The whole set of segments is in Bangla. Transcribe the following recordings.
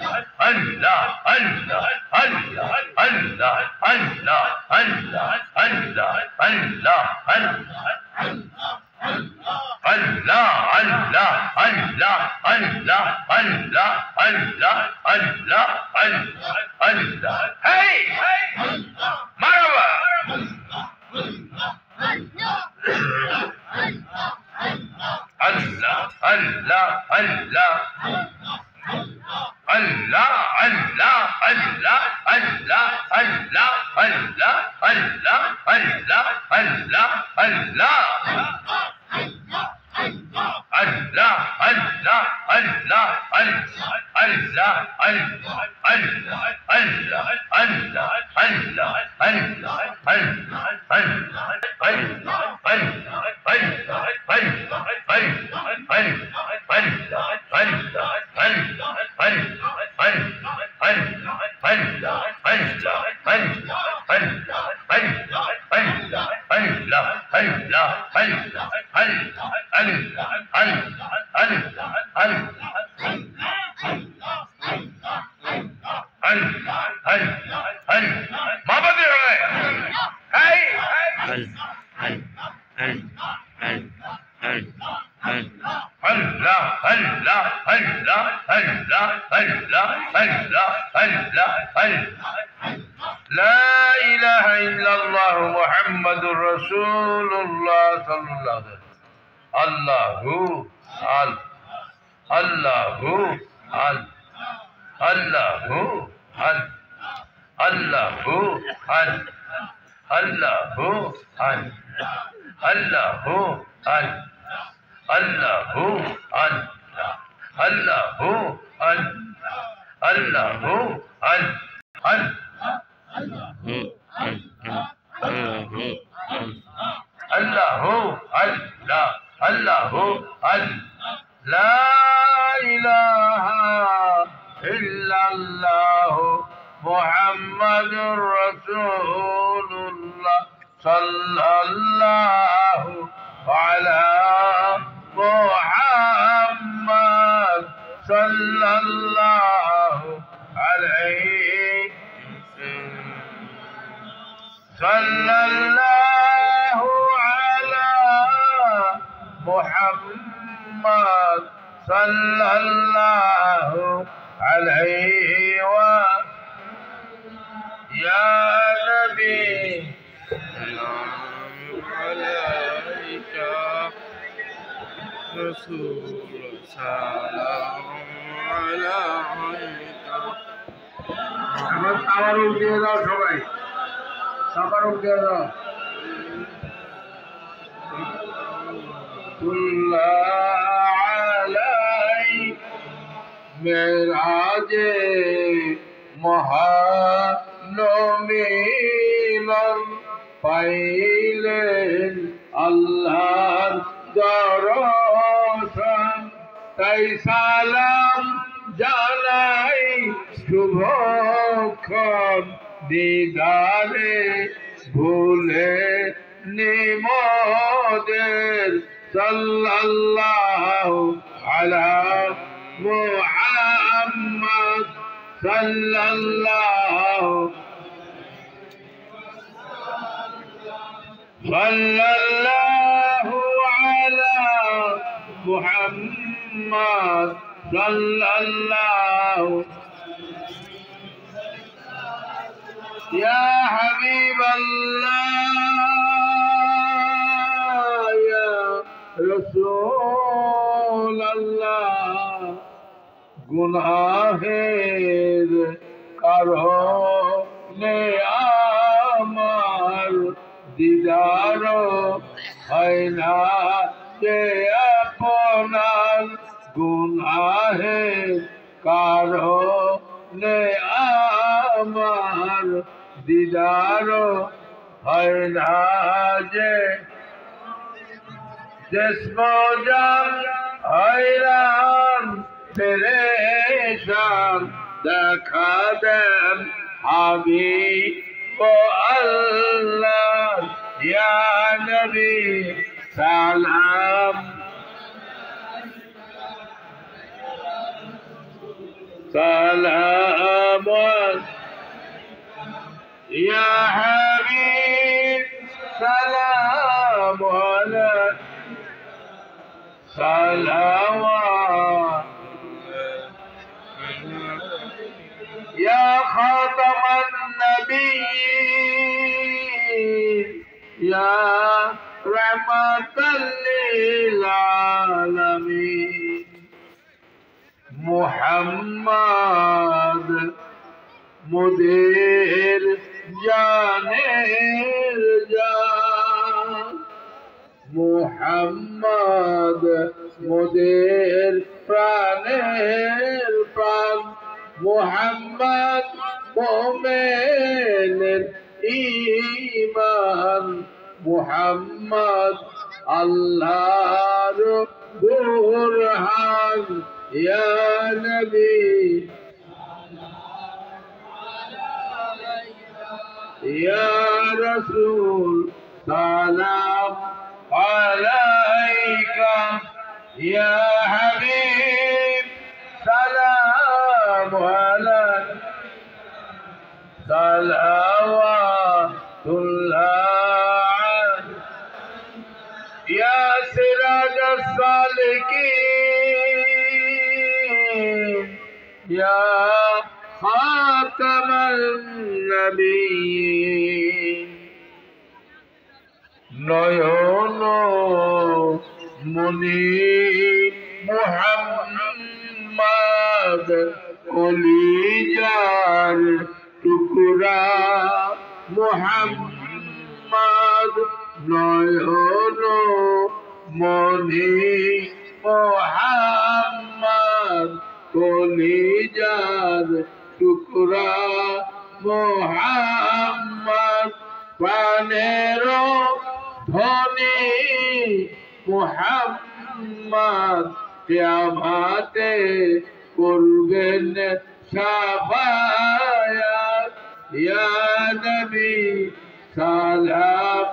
Allah, Allah, Allah, Allah, Allah, Allah, Allah, Allah, Allah, Allah, Allah, Allah, Allah, Allah, Allah, Allah. Hey, Marhaba. Allah, Allah, Allah. Allah, Allah, Allah, Allah, Allah, Allah, Allah, Allah, Allah, Allah. Allah, Allah, Allah, Allah, لا إله إلا الله محمد رسول الله صلى الله عليه وسلم. الله الله الله الله الله لا إله إلا الله محمد رسول الله صلى الله على محمد صلى الله عليه صلى الله على محمد صلى الله عليه يا نبي عليك رسول سلام عليك তাবারুক দিয়ে দাও সবাই তাবারুক দিয়ে দাও মেরাজে মহানমিলন পাইলেন আল্লাহর দর্শন তাই সালাম জানাই শুভক্ষণ দিদারে ভুলে নিমদের সাল্লাল্লাহু আলা মুহাম্মদ সাল্লাল্লাহু আলা মুহাম্মদ সাল্লাল্লাহু ইয়া হাবিবাল্লাহ ইয়া রাসূলাল্লাহ গুনাহের কারণে আমার দিদার হয় না যে আপনার গুনাহের কারণে আমার দিদার হয় না যে जिस्म जान हैरान परेशान देखा देन हबीब अल्लाह या नबी सलाम سلام يا حبيب سلام عليك صلوات يا خاتم النبيين يا رحمة للعالمين محمد مدير جانر جان محمد مدير প্রাণের প্রাণ محمد مؤمن ঈমান محمد আল্লাহর বুরহান ইয়া নবী ইয়া রাসূল সালাম আলাইকা ইয়া হাবিব সালাম আলাইকা সালাওয়াতুল্লাহ ইয়া সিরাজাস সালিকিন ইয়া খাতামাল নবিয়্যিন নয়ন মনি মুহাম্মদ কলিজার টুকরা মুহাম্মদ নয়ন মনি মুহাম্মদ কলিজার টুকরা মুহাম্মদ প্রাণের ধনী মুহাম্মদ কিয়ামতে করবেন শাফায়াত ইয়া নবী সালাম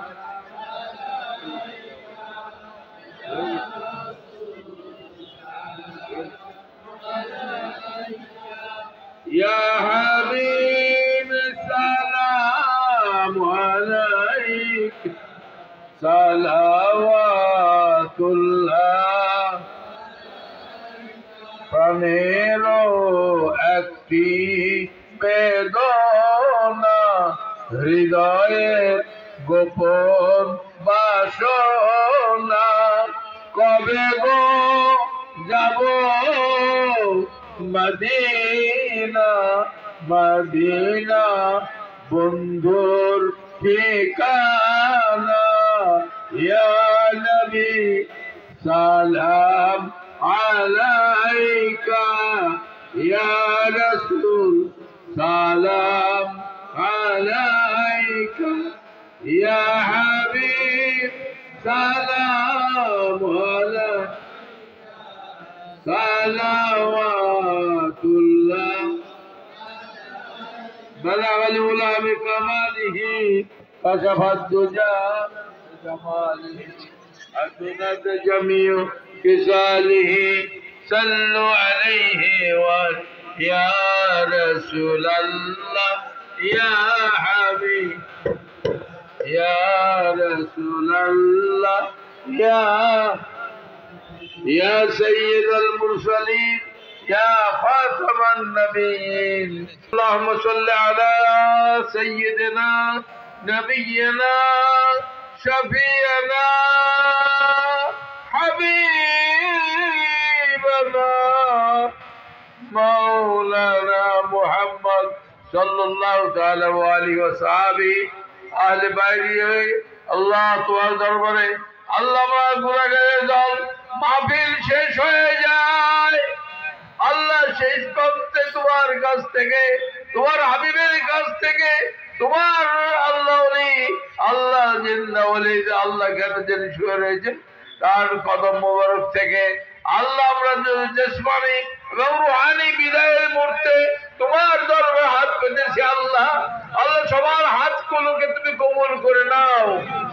ইয়া হাবিব সালাম আলাইকা সালাওয়াতুল্লাহ প্রাণের একটি বেদনা হৃদয়ের গোপন বাসনা কবে গো যাব মদিনা মদিনা বন্ধুর ঠিকানা ইয়া নবী সালাম আলাইকা ইয়া রাসূল সালাম আলাইকা ইয়া হাবিব সালাম আলাইকা সালাওয়াতুল্লাহ بلغ العلا بكماله كشف الدجى بجماله حسنت جميع خصاله صلوا عليه يا رسول الله يا حبيب يا رسول الله يا سيد المرسلين يا خاتم النبيين اللهم صل على سيدنا نبينا شفيعنا حبيبنا مولانا محمد صلى الله تعالى عليه وصحبه اهل বাইরে আল্লাহ তোমার দরবারে আল্লাহ আমার গুনাহগারের দল মাহফিল শেষ হয়ে যায় আল্লাহ শেষ করতে তোমার কাছ থেকে তোমার হাবিবের কাছ থেকে তোমার আল্লাহ আল্লাহ জিন্দা ওলি আল্লাহ কেন যেন শুয়ে রয়েছে তার কদম মোবারক থেকে আল্লাহ আমরা জিসমানি এবং রুহানি বিদায়ের মুহূর্তে তোমার দরবারে হাত পেতেছি আল্লাহ আল্লাহ সবার হাতগুলোকে তুমি কবুল করে নাও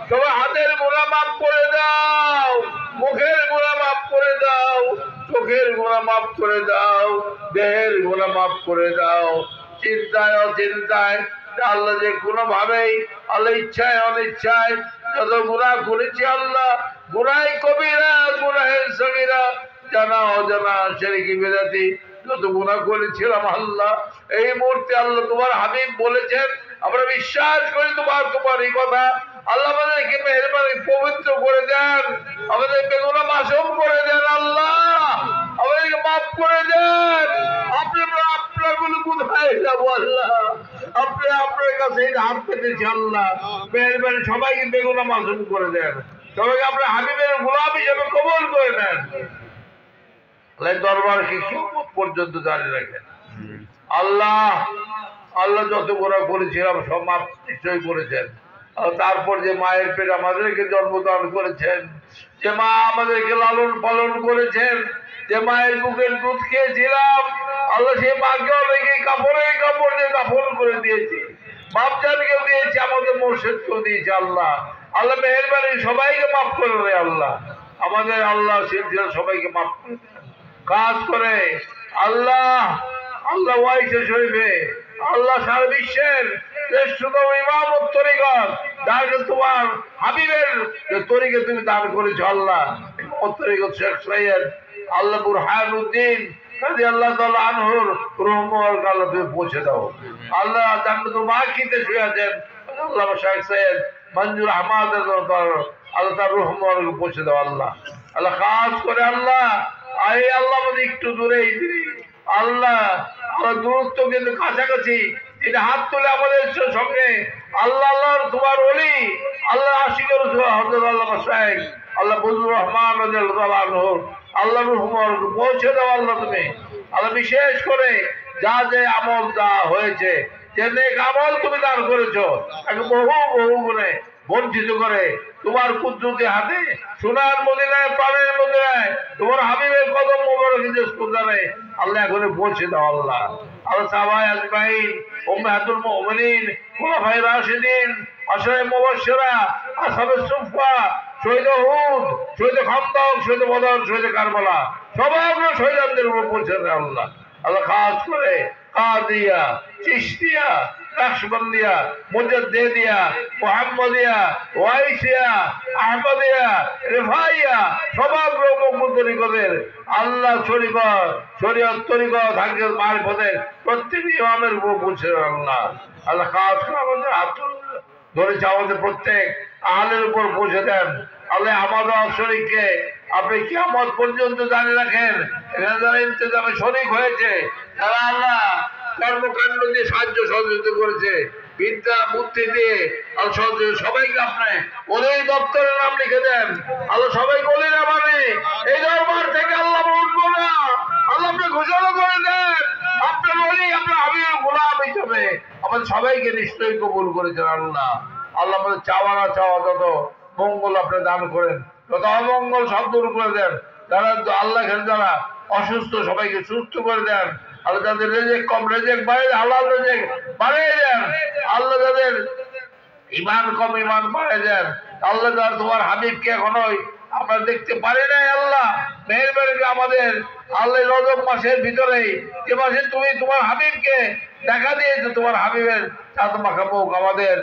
সবার হাতের গুনাহ মাফ করে দাও মুখের গুনাহ মাফ করে দাও চোখের গুনাহ মাফ করে দাও, দেহের গুনাহ মাফ করে দাও। চিন্তায় অচিন্তায় আল্লাহ যে কোনো ভাবেই আল্লাহ ইচ্ছায় অনিচ্ছায় যত গুনাহ করেছি আল্লাহ, গুনাহ কবিরা গুনাহের সগীরা জানা অজানা শিরকি বিদআতি যত গুনাহ করেছিলাম আল্লাহ, এই মুহূর্তে আল্লাহ তোমার হাবিব বলেছেন, আমরা বিশ্বাস করি তোমার এই কথা। আল্লাহ আমাদেরকে মেহেরবানি পবিত্র করে দেন, আমাদের বেগুনাহ মাসুম করে দেন আল্লাহ, আমাদেরকে মাফ করে দেন। আপনার গুলো কোথায় যাবো আল্লাহ, আপনি আপনার কাছে হাত পেতেছি আল্লাহ, মেহেরবানি সবাইকে বেগুনাহ মাসুম করে দেন, সবাইকে আপনার হাবিবের গোলাম হিসেবে কবুল করে নেন। দরবারকে কিয়ামত পর্যন্ত জারি রাখেন আল্লাহ। আল্লাহ যত গুনাহ করেছিলাম সব মাফ নিশ্চয় করেছেন। তারপর যে মায়ের পেট আমাদেরকে জন্মদান করেছেন, যে মা আমাদেরকে লালন পালন করেছেন, যে মায়ের বুকের দুধ খেয়েছিলাম আল্লাহ, সেই মাকে অনেকে কাপড় দিয়ে দাফন করে দিয়েছি, বাপজানকেও দিয়েছি, আমাদের মোর্শেদকেও দিয়েছি আল্লাহ। আল্লাহ মেহেরবানি সবাইকে মাফ করে দেয় আল্লাহ, আমাদের আল্লাহ সিলসিলা সবাইকে মাফ করে দেয়। কাজ করে আল্লাহ ওয়াইসে শরীফে আল্লাহ সারা বিশ্বের শ্রেষ্ঠতম ইমামত তরিকত যাকে তোমার হাবিবের তরিকে তুমি দান করেছো আল্লাহ, তরিকত শেখ সৈয়দ আল্লাহ বুরহানুদ্দিন কাজী আল্লাহ তাআলা আনহুর রহমত আল্লাহ তুমি পৌঁছে দাও আল্লাহ। জান্নাতুল বাকিতে শুয়ে আছেন আল্লাহ শেখ সৈয়দ মঞ্জুর আহমদ আল্লাহ তার রহমত পৌঁছে দাও আল্লাহ। আল্লাহ খাস করে আল্লাহ আল্লাহ আমাদের একটু দূরে আল্লাহ, আমার দূরত্ব কিন্তু কাছাকাছি, এটা হাত তুলে আমাদের সঙ্গে আল্লাহ তোমার ওলি আল্লাহ আশিকের হযরত আল্লামা শাইখ আল্লাহ বজলুর রহমান রাদিয়াল্লাহু আনহু আল্লাহ রহমত পৌঁছে দাও আল্লাহ তুমি আল্লাহ। বিশেষ করে যা যে আমল যা হয়েছে, যে নেক আমল তুমি দান করেছো, বহু গুণে বঞ্চিত করে তোমার কুদরতি হাতে সোনার মদিনায় প্রাণের মদিনায় তোমার হাবিবের কদম মোবারক জানে আল্লাহ এখন পৌঁছে দাও আল্লাহ। আল্লাহ সাহাবায়ে আজমাইন, উম্মাহাতুল মুমিনিন, খুলাফায়ে রাশিদিন, আশরায়ে মুবাশশিরা, আসহাবে সুফফা, শহীদ উহুদ, শহীদ খান্দক, শহীদ বদর, শহীদ কারবালা, সমগ্র শহীদদের উপর পৌঁছে দাও আল্লাহ। আল্লাহ খাস করে কাদিয়া, চিশতিয়া, নকশবন্দিয়া, মুজাদ্দিদিয়া, মুহাম্মদিয়া, ওয়াইসিয়া, আহমদিয়া, রিফাইয়া, সমগ্র মকবুল তরিকতের আল্লাহ শরীয়ত তরিকত হাকিকত মারিফতের প্রত্যেক ইমামের উপর পৌঁছে আল্লাহ। আল্লাহ খাস করে আমাদের হাত ধরেছে, আমাদের প্রত্যেক আহলের উপর পৌঁছে দেন আল্লাহ। আমাদের শরীরকে আপনি কিয়ামত পর্যন্ত জানি রাখেন, এখানে যারা ইন্তজামে শরীক হয়েছে তারা আল্লাহ কর্মকাণ্ড দিয়ে সাহায্য সহযোগিতা করেছে, বিদ্যা বুদ্ধি দিয়ে সবাইকে আপনি ওদের দপ্তরের নাম লিখে দেন আল্লাহ। সবাইকে ওদের মানে এই দরবার থেকে আল্লাহ উঠবো না আল্লাহ, আপনি ঘোষণা করে দেন আপনার ওলি আপনার হাবিবের গোলাম হিসেবে আমাদের সবাইকে নিশ্চয়ই কবুল করেছেন আল্লাহ। আল্লাহ আমাদের চাওয়া না চাওয়া যত মঙ্গল আপনি দান করেন, যত অমঙ্গল সব দূর করে দেন। যারা আল্লাহ যারা অসুস্থ সবাইকে সুস্থ করে দেন আল্লাহ। যাদের রেজেক কম রেজেক বাড়িয়ে হালাল রেজেক বাড়িয়ে দেন আল্লাহ। যাদের ইমান কম ইমান বাড়িয়ে দেন আল্লাহ। যারা তোমার হাবিবকে এখনোই আমরা দেখতে পারি নাই আল্লাহ, মেহেরবানি আমাদের আল্লাহ রজব মাসের ভিতরে যে মাসে তুমি তোমার হাবিবকে দেখা দিয়েছো, তোমার হাবিবের চাঁদ মাখা মুখ আমাদের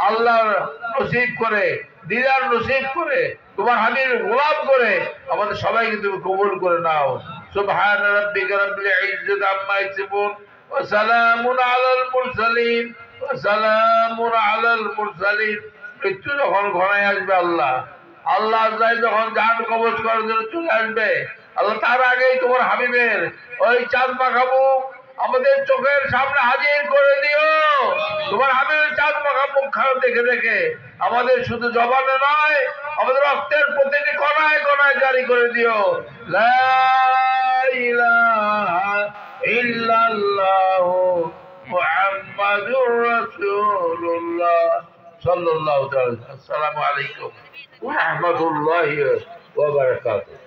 আল্লাহর নসিব করে, দিদার নসিব করে, তোমার হাবিবের গোলাম করে আমাদের সবাইকে তুমি কবুল করে নাও। সুবহান রাব্বিকা রাব্বিল ইজ্জাতি আম্মা ইয়াসিফুন ওয়া সালামুন আলাল মুরসালিন ওয়া সালামুন আলাল মুরসালিন। মৃত্যু যখন ঘনায় আসবে আল্লাহ, আল্লাহ যখন জান কবজ করার জন্য চলে আসবে আল্লাহ, তার আগেই তোমার হাবিবের ওই চাঁদ মাখা মুখ আমাদের চোখের সামনে হাজির করে দিও। তোমার হাবিবের চাঁদ মাখা মুখ খারাপ দেখে দেখে আমাদের শুধু জবানে নয়, আমাদের রক্তের প্রতিটি কণায় কণায় জারি করে দিও। লা ইলাহা ইল্লাল্লাহু মুহাম্মাদুর রাসূলুল্লাহ সাল্লাল্লাহু আলাইহি ওয়াসাল্লাম। আসসালামু আলাইকুম ওয়া রাহমাতুল্লাহি ওয়া বারাকাতুহু।